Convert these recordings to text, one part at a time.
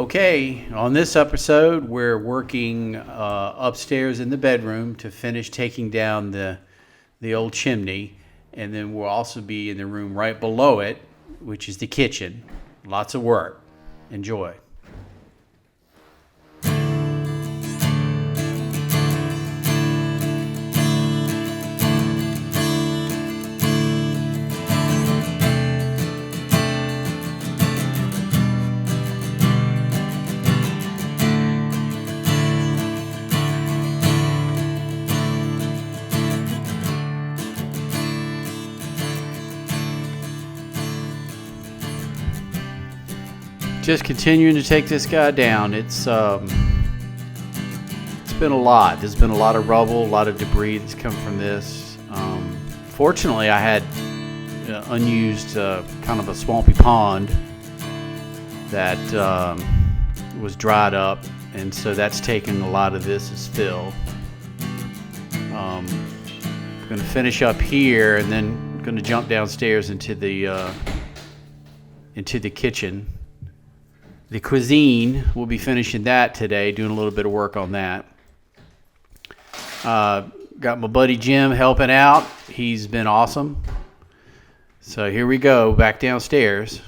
Okay, on this episode, we're working upstairs in the bedroom to finish taking down the old chimney, and then we'll also be in the room right below it, which is the kitchen. Lots of work. Enjoy. Just continuing to take this guy down. It's been a lot. There's been a lot of rubble, a lot of debris that's come from this. Fortunately, I had unused kind of a swampy pond that was dried up, and so that's taken a lot of this as fill. I'm going to finish up here, and then going to jump downstairs into the kitchen. The cuisine, we'll be finishing that today, doing a little bit of work on that. Got my buddy Jim helping out. He's been awesome. So here we go, back downstairs.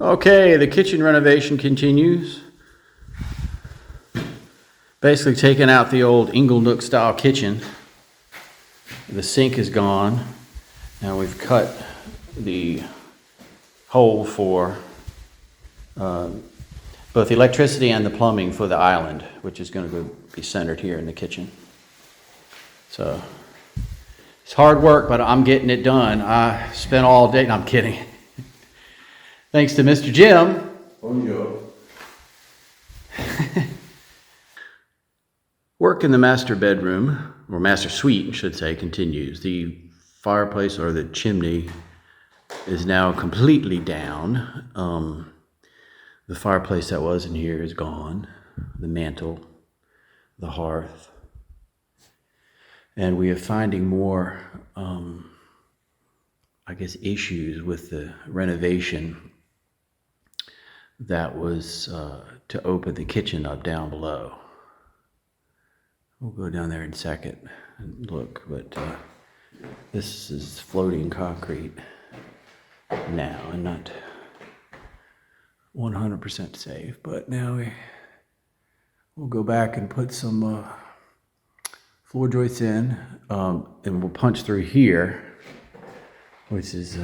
Okay, the kitchen renovation continues. Basically taking out the old Inglenook style kitchen. The sink is gone. Now we've cut the hole for both the electricity and the plumbing for the island, which is going to be centered here in the kitchen. So it's hard work, but I'm getting it done. I spent all day. No, I'm kidding. Thanks to Mr. Jim. Bonjour. Work in the master bedroom, or master suite, I should say, continues. The fireplace or the chimney is now completely down. The fireplace that was in here is gone. The mantle, the hearth. And we are finding more, issues with the renovation that was to open the kitchen up down below. We'll go down there in a second and look, but this is floating concrete now and not 100% safe, but now we'll go back and put some floor joists in, and we'll punch through here, which is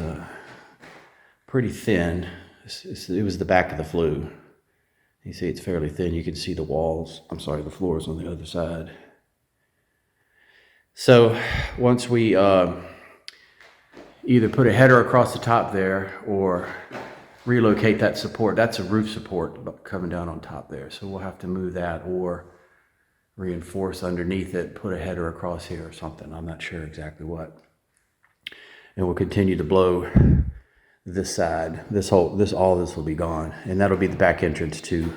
pretty thin. It was the back of the flue. You see it's fairly thin. You can see the floors on the other side. So once we either put a header across the top there or relocate that support. That's a roof support coming down on top there. So we'll have to move that or reinforce underneath it, put a header across here or something. I'm not sure exactly what. And we'll continue to blow this side. All this will be gone. And that'll be the back entrance to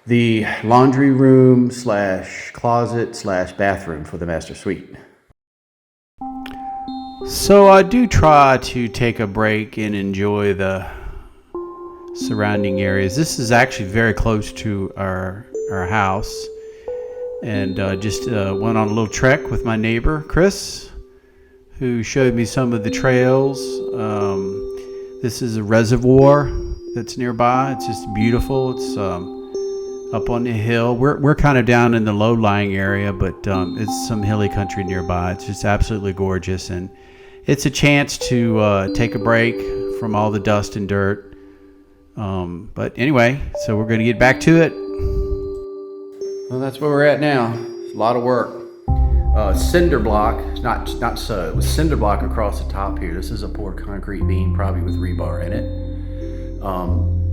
the laundry room / closet / bathroom for the master suite. So I do try to take a break and enjoy the surrounding areas. This is actually very close to our house, and just went on a little trek with my neighbor Chris, who showed me some of the trails. This is a reservoir that's nearby. It's just beautiful. It's up on the hill. We're kind of down in the low-lying area, but it's some hilly country nearby. It's just absolutely gorgeous, and it's a chance to take a break from all the dust and dirt. But anyway, so we're going to get back to it. Well, that's where we're at now. It's a lot of work. Cinder block, it was cinder block across the top here. This is a poured concrete beam, probably with rebar in it.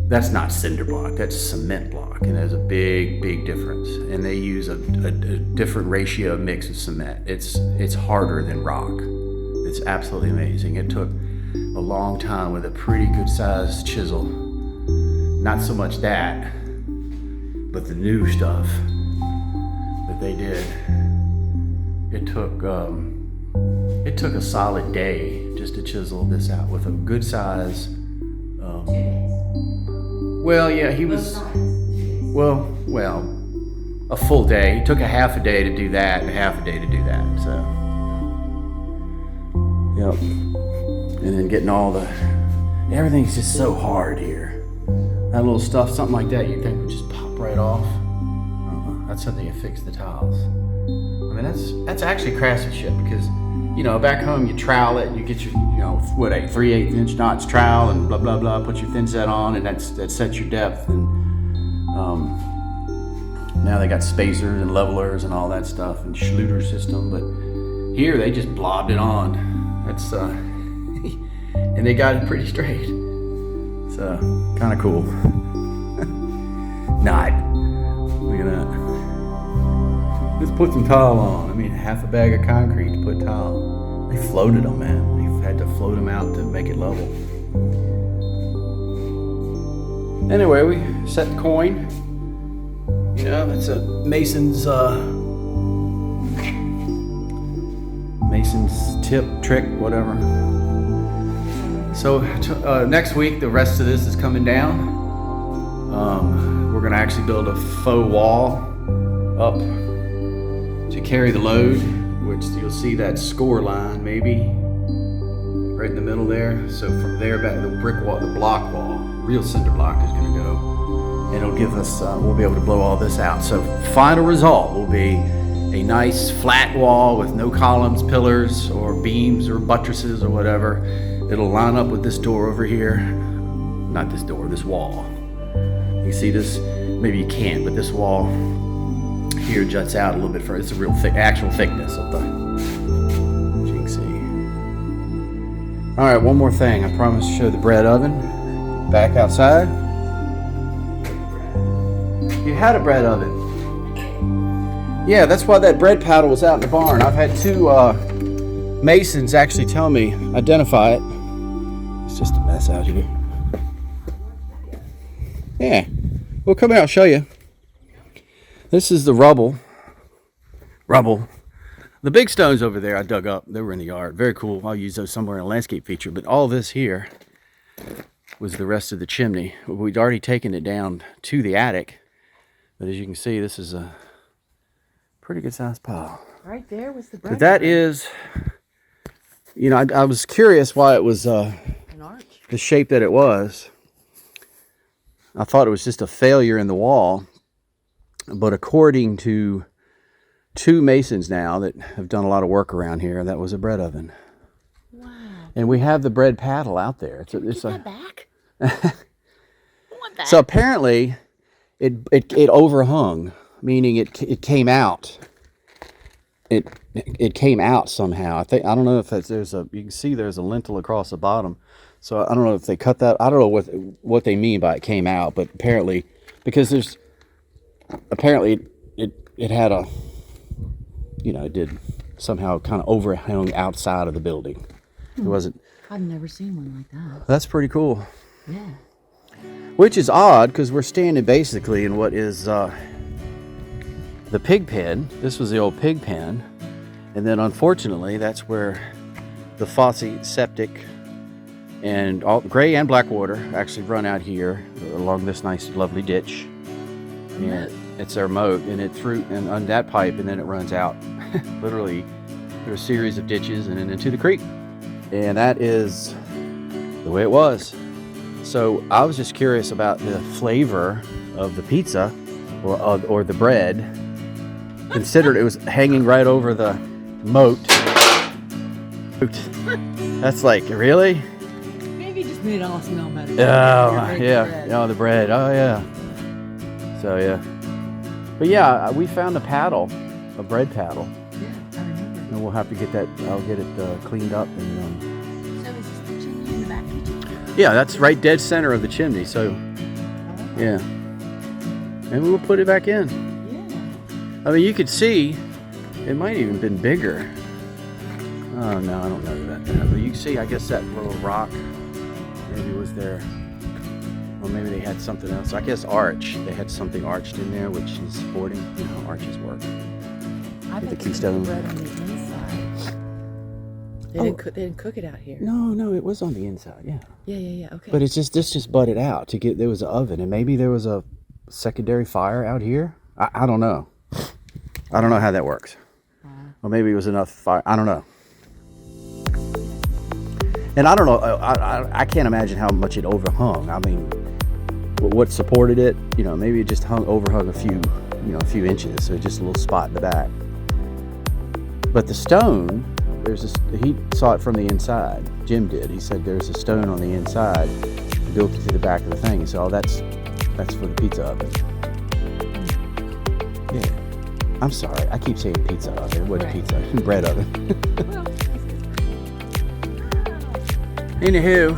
That's not cinder block, that's cement block, and there's a big difference. And they use a different ratio mix of cement. It's harder than rock. It's absolutely amazing. It took a long time with a pretty good sized chisel. Not so much that, but the new stuff that they did. It took a solid day just to chisel this out with a good size Well, yeah, he was. Well, a full day. It took a half a day to do that, and a half a day to do that. So, yep. And then getting all the. Everything's just so hard here. That little stuff, something like that, you think would just pop right off. That's something you fix the tiles. I mean, that's actually craftsmanship because, you know, back home you trowel it, you get your, you know, what, 3/8 inch knots trowel and blah blah blah, put your thin set on, and that sets your depth. And now they got spacers and levelers and all that stuff and Schluter system, but here they just blobbed it on. That's and they got it pretty straight. So kind of cool. Not. Look at that. Let's put some tile on. I mean, half a bag of concrete to put tile. They floated them, man. They had to float them out to make it level. Anyway, we set the coin. You know, that's a Mason's tip, trick, whatever. So next week, the rest of this is coming down. We're gonna actually build a faux wall up to carry the load, which you'll see that score line maybe right in the middle there. So from there back, the brick wall, the block wall, real cinder block is gonna go, and it'll give us, we'll be able to blow all this out. So final result will be a nice flat wall with no columns, pillars, or beams, or buttresses, or whatever. It'll line up with this door over here. Not this door, this wall. You see this? Maybe you can't, but this wall here juts out a little bit further. It's a real thick, actual thickness of the, as you can see. All right, one more thing. I promised to show the bread oven back outside. You had a bread oven. Yeah, that's why that bread paddle was out in the barn. I've had two masons actually tell me, identify it. It's just a mess out here. Yeah, we'll come out and show you. This is the rubble. The big stones over there I dug up. They were in the yard. Very cool. I'll use those somewhere in a landscape feature. But all this here was the rest of the chimney. We'd already taken it down to the attic. But as you can see, this is a pretty good sized pile. Right there was the bread. But that is, you know, I was curious why it was an arch. The shape that it was. I thought it was just a failure in the wall. But according to two masons now that have done a lot of work around here, that was a bread oven. Wow. And we have the bread paddle out there. It's that back? I want that. So apparently it overhung, meaning it came out. It came out somehow. I don't know if there's a, you can see there's a lintel across the bottom. So I don't know if they cut that. I don't know what they mean by it came out, but apparently, because it had a, you know, it did somehow kind of overhang outside of the building. It wasn't. I've never seen one like that. That's pretty cool. Yeah. Which is odd because we're standing basically in what is the pig pen. This was the old pig pen. And then unfortunately, that's where the Fosse septic and all gray and black water actually run out here along this nice, lovely ditch. And it's their moat, and it through and on that pipe, and then it runs out literally through a series of ditches and then into the creek. And that is the way it was. So I was just curious about the flavor of the pizza or the bread. Considered it was hanging right over the moat. That's like, really? Maybe just made it all smell better. Oh, yeah. Oh, the bread. Oh, yeah. So, yeah. But, yeah, we found a paddle, a bread paddle. Yeah, I remember. And we'll have to get that, I'll get it cleaned up. And, So is this the chimney in the back kitchen? yeah, that's right dead center of the chimney. So, yeah. Maybe we'll put it back in. Yeah. I mean, you could see, it might even been bigger. Oh, no, I don't know that. But you can see, I guess that little rock maybe was there. Or maybe they had something else. I guess arch. They had something arched in there, which is supporting, you know, arches work. I With the bet keystone. bread on the inside. They didn't cook it out here. No, it was on the inside. Yeah. Yeah. Okay. But it's just this just butted out to get there was an oven, and maybe there was a secondary fire out here. I don't know. I don't know how that works. Or maybe it was enough fire. I don't know. And I don't know. I can't imagine how much it overhung. I mean, what supported it? You know, maybe it just overhung a few inches, so just a little spot in the back. But the stone, he saw it from the inside. Jim did. He said there's a stone on the inside built into the back of the thing. So that's for the pizza oven. Yeah. I'm sorry. I keep saying pizza oven. It wasn't pizza. Bread oven. Anywho.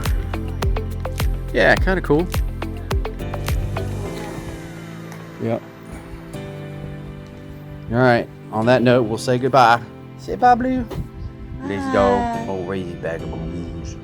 Yeah, kind of cool. Yep. All right. On that note, we'll say goodbye. Say bye, Blue. Let's go. Oh, crazy bag of balloons.